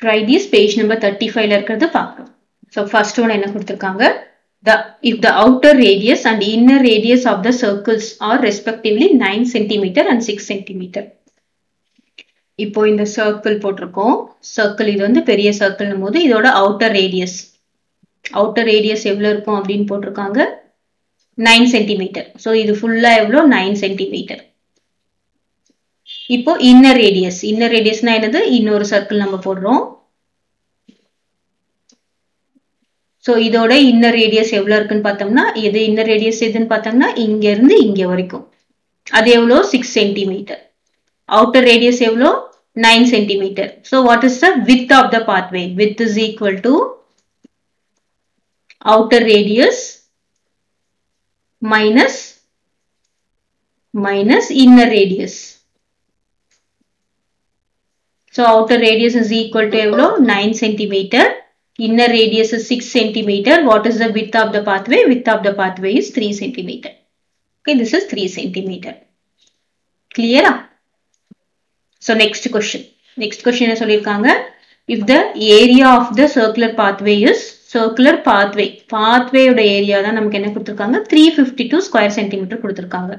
Try this page number 35 இருக்கிறது பார்க்கலாம். So first one என்ன கொடுத்திருக்காங்க? If the outer radius and inner radius of the circles are respectively 9 cm and 6 cm. இப்போ இந்த circle போட்டிருக்கோம். Circle இது வந்து பெரிய circle போது இதோட outer radius. Outer radius எவ்வளவு இருக்கும் அப்படின்னு போட்டிருக்காங்க 9 cm. So இது ஃபுல்லா எவ்வளவு 9 cm. இப்போ inner radius. Inner radius னா என்னது? இன்னொரு circle நம்ம போடுறோம். So இதோட inner radius எவ்வளவு இருக்குன்னு பார்த்தோம்னா இது inner radius எதுன்னு பார்த்தோம்னா இங்க இருந்து இங்க வரைக்கும். அது எவ்வளவு 6 cm. Outer radius எவ்வளவு 9 cm. So what is the width of the pathway? Width is equal to outer radius minus inner radius. So outer radius is equal to 9 cm. Inner radius is 6 cm. What is the width of the pathway? Width of the pathway is 3 cm. Okay, this is 3 cm. Clear? So next question. Next question is if the area of the circular pathway is circular pathway. Pathway oda area da namakku enna kuduthirukanga 352 square centimeter kuduthirukanga.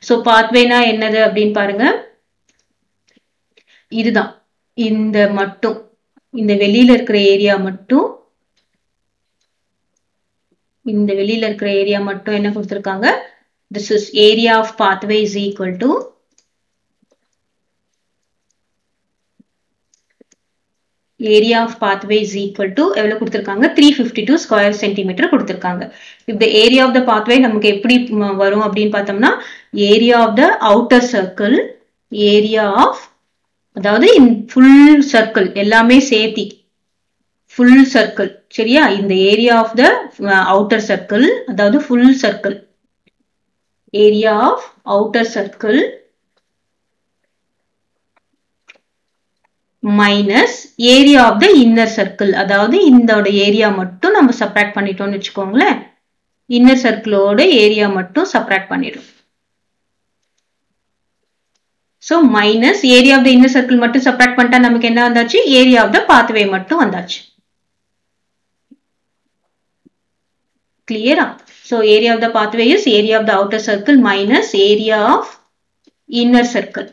So pathway na ennadhu appdin parunga. இதுதான் இந்த மட்டும் இந்த வெளியில இருக்கிற area மட்டும் என்ன கொடுத்திருக்காங்க this is area of pathway is equal to எவ்வளவு கொடுத்திருக்காங்க 352 square centimeter கொடுத்திருக்காங்க. if the area of the pathway நமக்கு எப்படி வரும் அப்படினு பார்த்தோம்னா area of the outer circle அதாவது full circle எல்லாமே சேர்த்தி full circle சரியா இந்த area of the outer circle அதாவது full circle area of outer circle minus area of the inner circle அதாவது இந்தோட ஏரியா மட்டும் நம்ம சப்ட்ராக்ட் பண்ணிட்டோம்னு வெச்சுக்கோங்களேன் inner circle ஓட ஏரியா மட்டும் சப்ட்ராக்ட் பண்ணிடுறோம். So minus area of the inner circle மட்டும் subtract பண்ணிட்டா நமக்கு என்ன வந்தாச்சு area of the pathway மட்டும் வந்தாச்சு. Clear? So area of the pathway is area of the outer circle minus area of inner circle.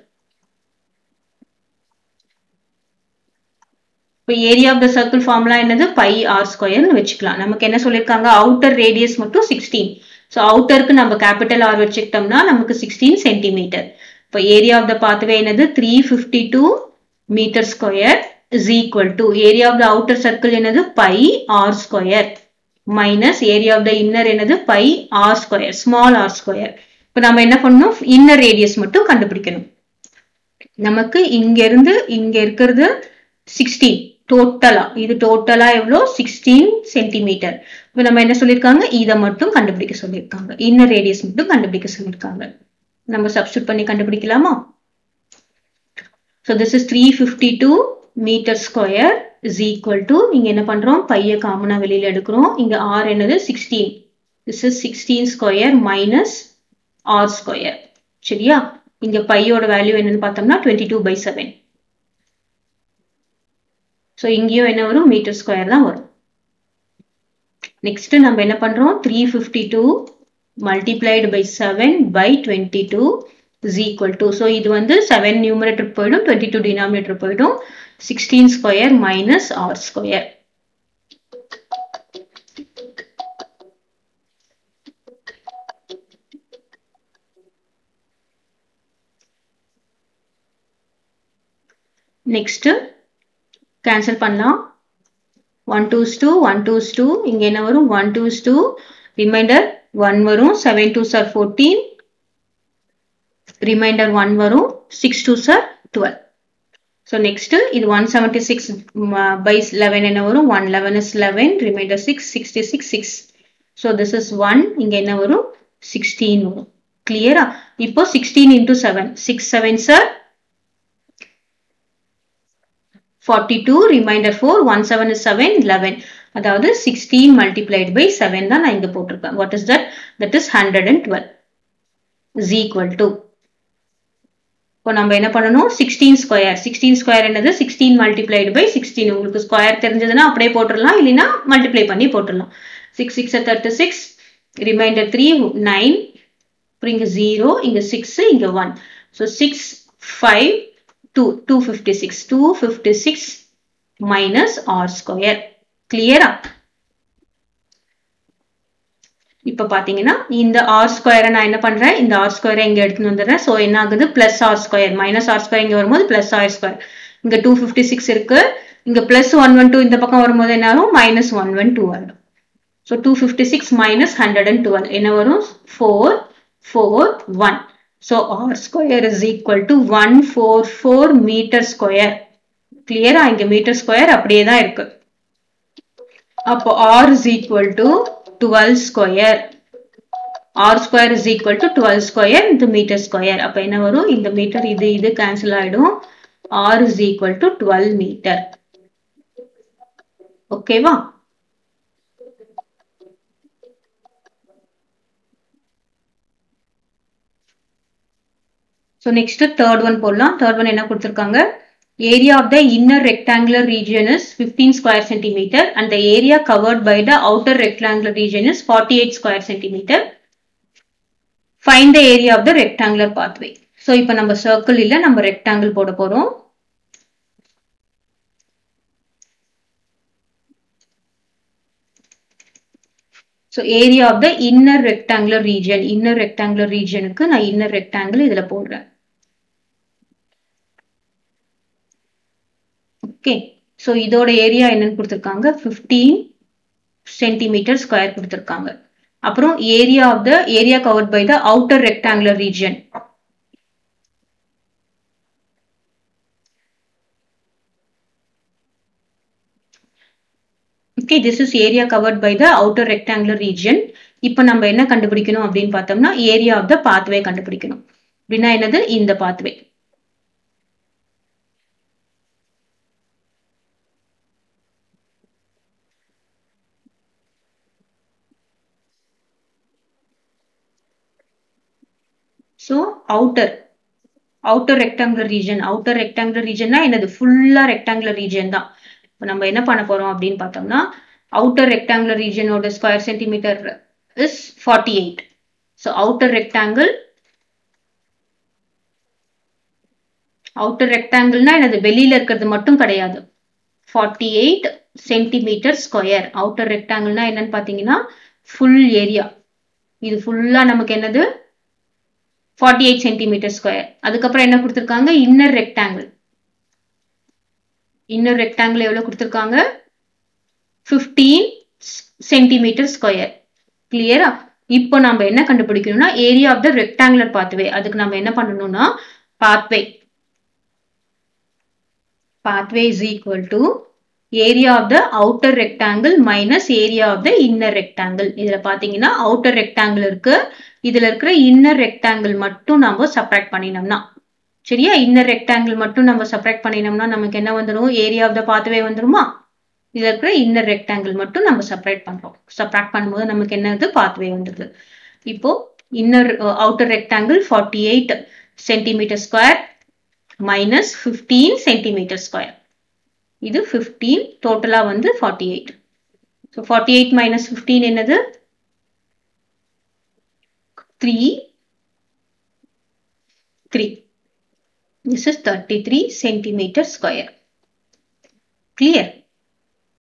இப்போ area of the circle formula என்னது pi r square னு வெச்சுக்கலாம். நமக்கு என்ன சொல்லிருக்காங்க outer radius மட்டும் 16. So outerக்கு நம்ம capital R வெச்சுக்கிட்டோம்னா நமக்கு 16 cm. இப்போ area of the pathway என்னது 352 meter square is equal to area of the outer circle என்னது pi r square minus area of the inner என்னது pi r square small r square. இப்போ நாம என்ன பண்ணனும் inner radius மட்டும் கண்டுபிடிக்கணும். நமக்கு இங்க இருந்து இங்க இருக்குது 16 டோட்டலா இது டோட்டலா எவ்வளவு 16 cm. இப்போ நம்ம என்ன சொல்லிருக்காங்க இத மட்டும் கண்டுபிடிக்க சொல்லிருக்காங்க inner radius மட்டும் கண்டுபிடிக்க சொல்லிருக்காங்க. நம்ம சப்ஸ்டிட்யூட் பண்ணி கண்டுபிடிக்கலாமா? So this is 352 meter square is equal to இங்க என்ன பண்றோம் பைய காமனா வெளியில எடுக்கிறோம். இங்க r என்னது 16. This is 16 square minus r square. சரியா? இங்க பையோட வேல்யூ என்னன்னு பார்த்தோம்னா 22/7. So இங்கேயும் என்ன வரும் மீட்டர் ஸ்கொயர் தான் வரும். நெக்ஸ்ட் நம்ம என்ன பண்றோம் 352 multiplied by 7 by 22 is equal to so இது வந்து 7 numerator போய்டும் 22 denominator போய்டும் 16 square minus r square. next cancel பண்ணலாம் 1 2s 2 1 2s 2 இங்க என்ன வரும் 1 2s 2 remainder 1 வரும் 7 2s are 14 remainder 1 வரும் 6 2s are 12. So next இது 176 by 11 என்ன வரும் 1 11 is 11 remainder 6 66 6. So this is 1 இங்க என்ன வரும் 16 வரும். Clear? இப்போ 16 into 7 6 7s are 42 remainder 4 1 7 is 7 11 அதாவது 16 multiplied by 7 தான் நான் இங்க போட்டிருக்கேன். What is that? That is 112 is equal to இப்போ நம்ம என்ன பண்ணணும் 16 ஸ்கொயர் 16 ஸ்கொயர் என்னது 16 மல்டிப்ளைடு பை 16 உங்களுக்கு ஸ்கொயர் தெரிஞ்சதுன்னா அப்படியே போட்டுடலாம் இல்லைன்னா மல்டிப்ளை பண்ணி போட்டுடலாம் 6 6 36 ரிமைண்டர் 3 9 அப்புறம் இங்க 0 இங்க 6 இங்க 1 ஸோ 6 5 2 256 மைனஸ் ஆர் ஸ்கொயர் கிளியரா இப்ப பாத்தீங்கன்னா இந்த ஆர் ஸ்கொயரை நான் என்ன பண்றேன் இந்த ஆர் ஸ்கொயரை இங்க எடுத்துட்டு வந்துடுறேன் சோ என்ன ஆகுது plus r square minus r square இங்க வரும்போது பிளஸ் ஆர் ஸ்கொயர் இங்க 256 இருக்கு இங்க பிளஸ் 112 இந்த பக்கம் வரும்போது என்ன ஆகும் மைனஸ் 112 வரும் சோ 256 மைனஸ் 112 என்ன வரும் 441 so r square is equal to 144 meter square கிளியரா இங்க மீட்டர் ஸ்கொயர் அப்படியே தான் இருக்கு அப்போ r is equal to 12 square r square is equal to 12 square into meter square அப்ப என்ன வரும் இந்த மீட்டர் இது கேன்சல் ஆயிடும் r is equal to 12 meter ஓகேவா so next third one போடலாம் third one என்ன கொடுத்திருக்காங்க area of the inner rectangular region is 15 square centimeter and the area covered by the outer rectangular region is 48 square centimeter. Find the area of the rectangular pathway. So, இப்போ நம்ம circle இல்ல நம்ம rectangle போட போறோம். So, area of the inner rectangular region க்கு நான் inner rectangle இதுல போடுறேன். Okay. So, இதோட ஏரியா என்னன்னு கொடுத்திருக்காங்க 15 centimeter square கொடுத்திருக்காங்க. அப்புறம் area covered by the outer rectangular region. Okay, this is area covered by the outer rectangular region. இப்போ நம்ம என்ன கண்டுபிடிக்கணும் அப்படின்னு பார்த்தோம்னா area of the pathway கண்டுபிடிக்கணும். அப்படின்னா என்னது இந்த pathway. So, outer rectangular region na என்னது full rectangular region தான். இப்போ நம்ம என்ன பண்ண போறோம் அப்படின்னு பார்த்தோம்னா outer rectangular region ஓட square centimeter is 48. So, outer rectangle na என்னது வெளியில இருக்கிறது மட்டும் கிடையாது 48 centimeter square. Outer rectangle na என்னன்னு பார்த்தீங்கன்னா full area. இது ஃபுல்லா நமக்கு என்னது 48 centimeter square. அதுக்கப்புறம் என்ன கொடுத்திருக்காங்க inner rectangle எவ்வளவு கொடுத்திருக்காங்க 15 centimeter square. கிளியரா இப்போ நாம என்ன கண்டுபிடிக்கணும்னா area of the rectangular pathway. அதுக்கு நாம என்ன பண்ணணும்னா pathway is equal to area of the outer rectangle minus area of the inner rectangle. இதுல பாத்தீங்கன்னா outer rectangle இருக்கு இதுல இருக்கிற inner rectangle மட்டும் நாம subtract பண்ணினோம்னா சரியா inner rectangle மட்டும் நம்ம subtract பண்ணினோம்னா நமக்கு என்ன வந்துரும் area of the pathway வந்துருமா இதுல இருக்கிற inner rectangle மட்டும் நம்ம subtract பண்ணும்போது நமக்கு என்னது pathway வந்துருது இப்போ outer rectangle 48 centimeter square minus 15 centimeter square இது 15 டோட்டலா வந்து 48 so 48 minus 15 என்னது 3 this is 33 centimeter square clear